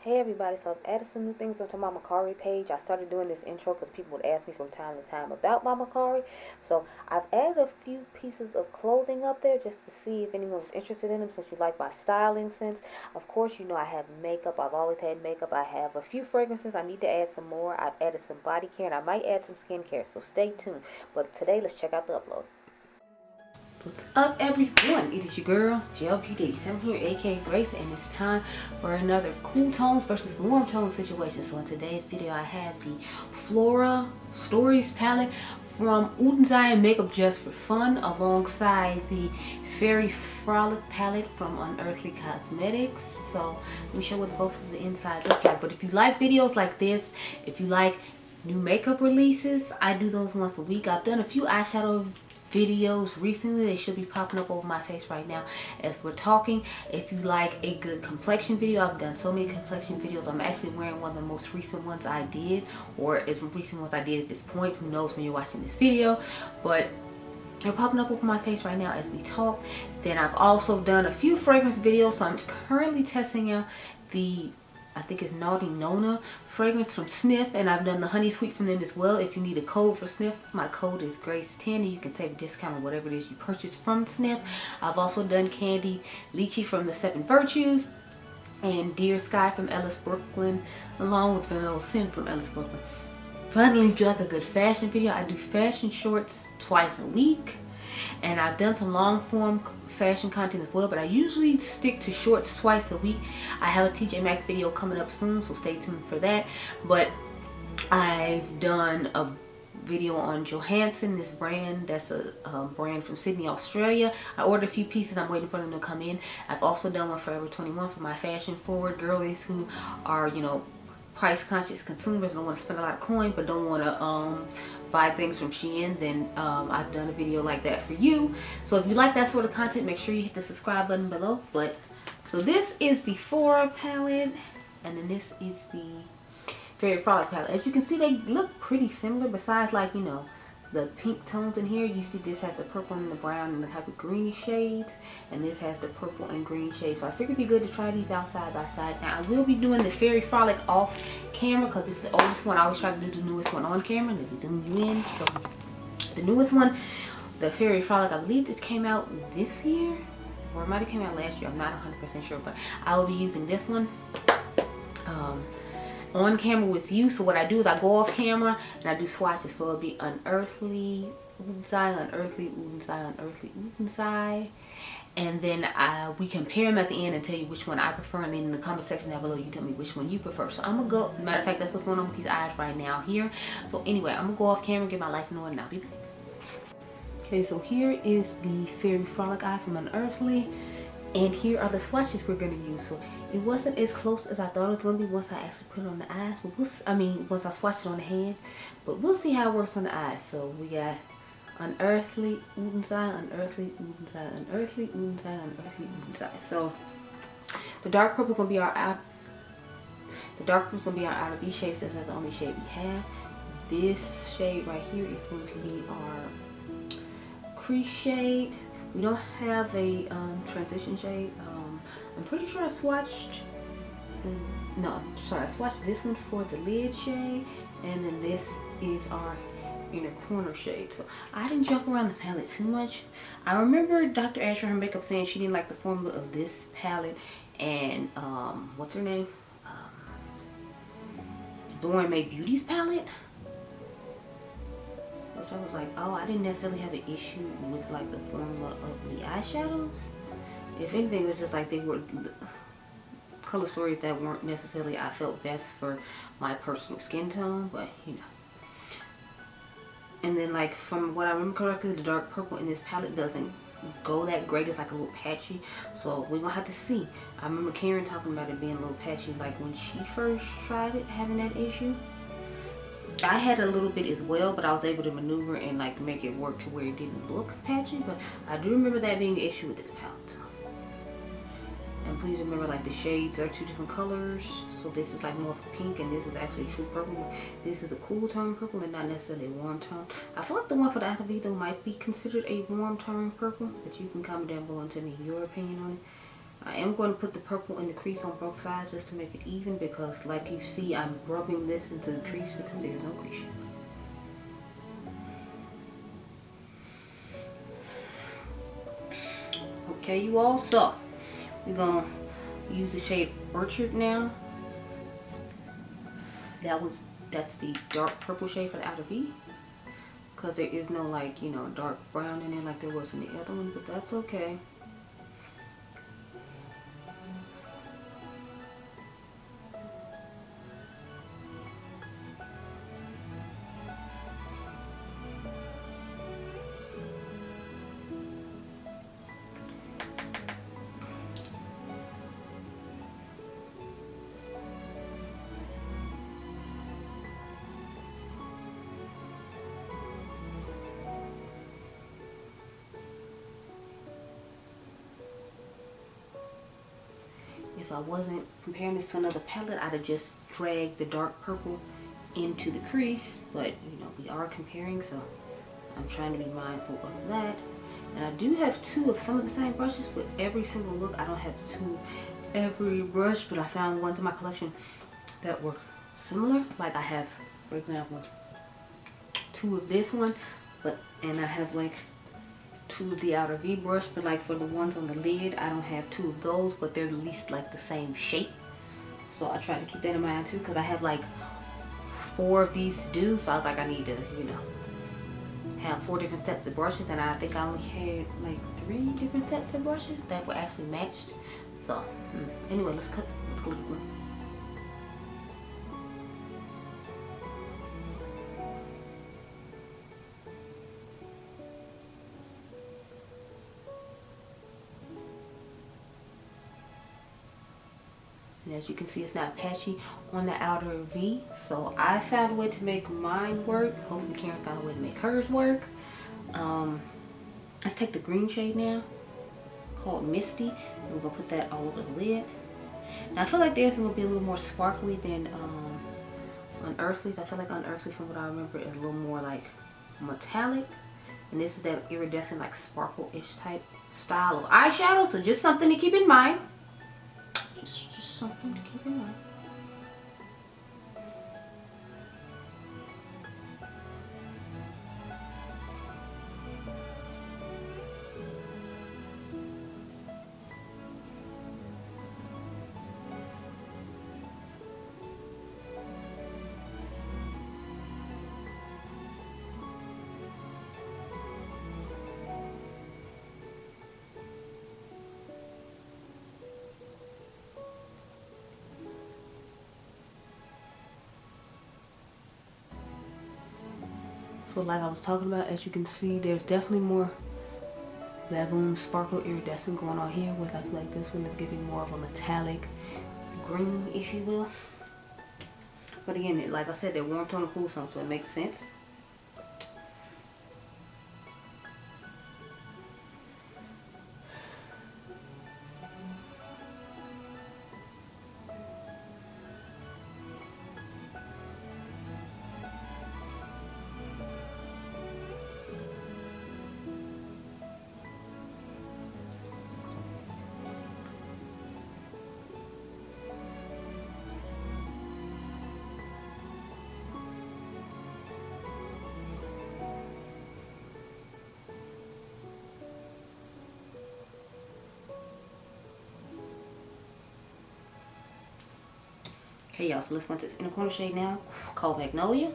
Hey everybody, so I've added some new things onto my Mercari page. I started doing this intro because people would ask me from time to time about my Mercari. So I've added a few pieces of clothing up there just to see if anyone's interested in them, since you like my styling sense. Of course, you know I have makeup. I've always had makeup. I have a few fragrances. I need to add some more. I've added some body care and I might add some skincare, so stay tuned. But today, let's check out the upload. What's up everyone, it is your girl Gelbeauty-QM here, aka Grace, and it's time for another cool tones versus warm tones situation. So in today's video I have the Flora Stories palette from Unearthly Makeup Just for Fun, alongside the Fairy Frolic palette from Unearthly Cosmetics. So let me show what both of the insides look like. But if you like videos like this, if you like new makeup releases, I do those once a week. I've done a few eyeshadow videos recently. They should be popping up over my face right now as we're talking. If you like a good complexion video, I've done so many complexion videos. I'm actually wearing one of the most recent ones I did, or as recent ones I did at this point. Who knows when you're watching this video, but they're popping up over my face right now as we talk. Then I've also done a few fragrance videos. So I'm currently testing out the, I think it's Naughty Nona fragrance from Snif, and I've done the Honey Sweet from them as well. If you need a code for Snif, my code is Grace10, and you can save a discount on whatever it is you purchase from Snif. I've also done Candy Lychee from the Seven Virtues, and Dear Skye from Ellis Brooklyn, along with Vanilla Sin from Ellis Brooklyn. Finally, if you like a good fashion video, I do fashion shorts twice a week, and I've done some long form fashion content as well, but I usually stick to shorts twice a week. I have a TJ Maxx video coming up soon, so stay tuned for that. But I've done a video on Johansson, this brand that's a brand from Sydney, Australia. I ordered a few pieces. I'm waiting for them to come in. I've also done one Forever 21 for my fashion forward girlies who are, you know, price conscious consumers, don't want to spend a lot of coin but don't want to buy things from Shein. Then I've done a video like that for you. So if you like that sort of content, make sure you hit the subscribe button below. But so this is the Flora palette, and then this is the Fairy Frolic palette. As you can see, they look pretty similar, besides, like, you know, the pink tones in here. You see this has the purple and the brown and the type of greeny shades, and this has the purple and green shades. So I figured it'd be good to try these out side by side. Now I will be doing the Fairy Frolic off camera because it's the oldest one. I always try to do the newest one on camera. Let me zoom you in. So the newest one, the Fairy Frolic, I believe it came out this year, or it might have came out last year. I'm not 100% sure, but I will be using this one on camera with you. So what I do is I go off camera and I do swatches. So it'll be Unearthly, Unearthly, Unearthly, and then we compare them at the end and tell you which one I prefer, and then in the comment section down below you tell me which one you prefer. So I'm gonna go, matter of fact, that's what's going on with these eyes right now here. So anyway, I'm gonna go off camera, get my life in order, and I'll be back. Okay, so here is the Fairy Frolic eye from Unearthly, and here are the swatches we're going to use. So it wasn't as close as I thought it was going to be once I actually put it on the eyes. But once I swatched it on the hand. But we'll see how it works on the eyes. So we got Unearthly, Unearthly, Unearthly, Unearthly. So the dark purple is going to be our out. The dark purple is going to be our outer V shade. So that's the only shade we have. This shade right here is going to be our crease shade. We don't have a transition shade. I'm pretty sure I swatched, I swatched this one for the lid shade, and then this is our inner corner shade. So I didn't jump around the palette too much. I remember Dr. Asher, her makeup, saying she didn't like the formula of this palette and what's her name? Lauren May Beauty's palette. So I was like, oh, I didn't necessarily have an issue with like the formula of the eyeshadows. If anything, it was just like they were color stories that weren't necessarily, I felt, best for my personal skin tone, but you know. And then, like, from what I remember correctly, the dark purple in this palette doesn't go that great. It's like a little patchy, so we're gonna have to see. I remember Karen talking about it being a little patchy, like when she first tried it, having that issue. I had a little bit as well, but I was able to maneuver and like make it work to where it didn't look patchy. But I do remember that being an issue with this palette. And please remember, like, the shades are two different colors. So this is like more of a pink, and this is actually true purple. This is a cool tone purple and not necessarily a warm tone. I feel like the one for the outer V though might be considered a warm tone purple, but you can comment down below and tell me your opinion on it. I am going to put the purple in the crease on both sides just to make it even, because like you see, I'm rubbing this into the crease because there's no crease. Okay, you all, so we're gonna use the shade Orchard now. That's the dark purple shade for the outer V, because there is no, like, you know, dark brown in there like there was in the other one, but that's okay. If I wasn't comparing this to another palette, I'd have just dragged the dark purple into the crease, but you know, we are comparing, so I'm trying to be mindful of that. And I do have two of some of the same brushes, but every single look I don't have two every brush, but I found ones in my collection that were similar. Like I have, for example, two of this one, and I have like two of the outer V brush, but like for the ones on the lid, I don't have two of those, but they're at least like the same shape. So I try to keep that in mind too, because I have like 4 of these to do, so I was like, I need to, you know, have 4 different sets of brushes, and I think I only had like 3 different sets of brushes that were actually matched. So anyway, let's cut the glitter glue. And as you can see, it's not patchy on the outer V. So I found a way to make mine work. Hopefully Karen found a way to make hers work. Let's take the green shade now, called Misty, and we're gonna put that all over the lid. Now I feel like theirs is gonna be a little more sparkly than Unearthly's. I feel like Unearthly, from what I remember, is a little more like metallic, and this is that iridescent, like sparkle-ish type style of eyeshadow. So just something to keep in mind. Just something to keep in mind. So like I was talking about, as you can see, there's definitely more Laboon sparkle iridescent going on here, whereas I feel like this one is giving more of a metallic green, if you will. But again, like I said, they're warm tone and cool tone, so it makes sense. Okay, y'all, so let's go into this inner corner shade now, called Magnolia.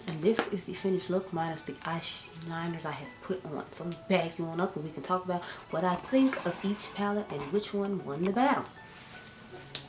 And this is the finished look minus the eyeliners I have put on. So I'm back you on up and we can talk about what I think of each palette and which one won the battle.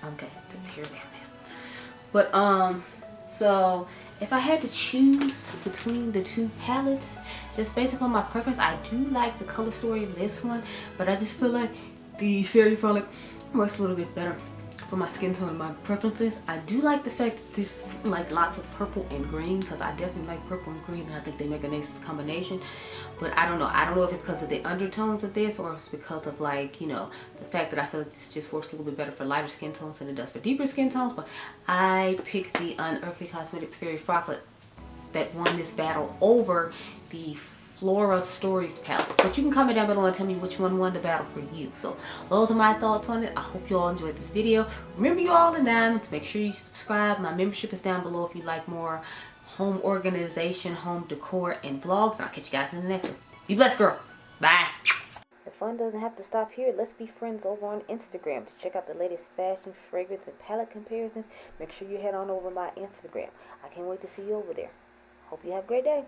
Okay, here now. But so if I had to choose between the two palettes, just based upon my preference, I do like the color story of this one, but I just feel like the Fairy Frolic works a little bit better for my skin tone and my preferences. I do like the fact that this like lots of purple and green, because I definitely like purple and green, and I think they make a nice combination. But I don't know if it's because of the undertones of this, or it's because of like, you know, the fact that I feel like this just works a little bit better for lighter skin tones than it does for deeper skin tones. But I picked the Unearthly Cosmetics Fairy Frocklet that won this battle over the Flora Stories palette. But you can comment down below and tell me which one won the battle for you. So those are my thoughts on it. I hope you all enjoyed this video. Remember, you all the diamonds. Make sure you subscribe. My membership is down below if you like more home organization, home decor, and vlogs. And I'll catch you guys in the next one. Be blessed, girl. Bye. The fun doesn't have to stop here. Let's be friends over on Instagram to check out the latest fashion, fragrance, and palette comparisons. Make sure you head on over my Instagram. I can't wait to see you over there. Hope you have a great day.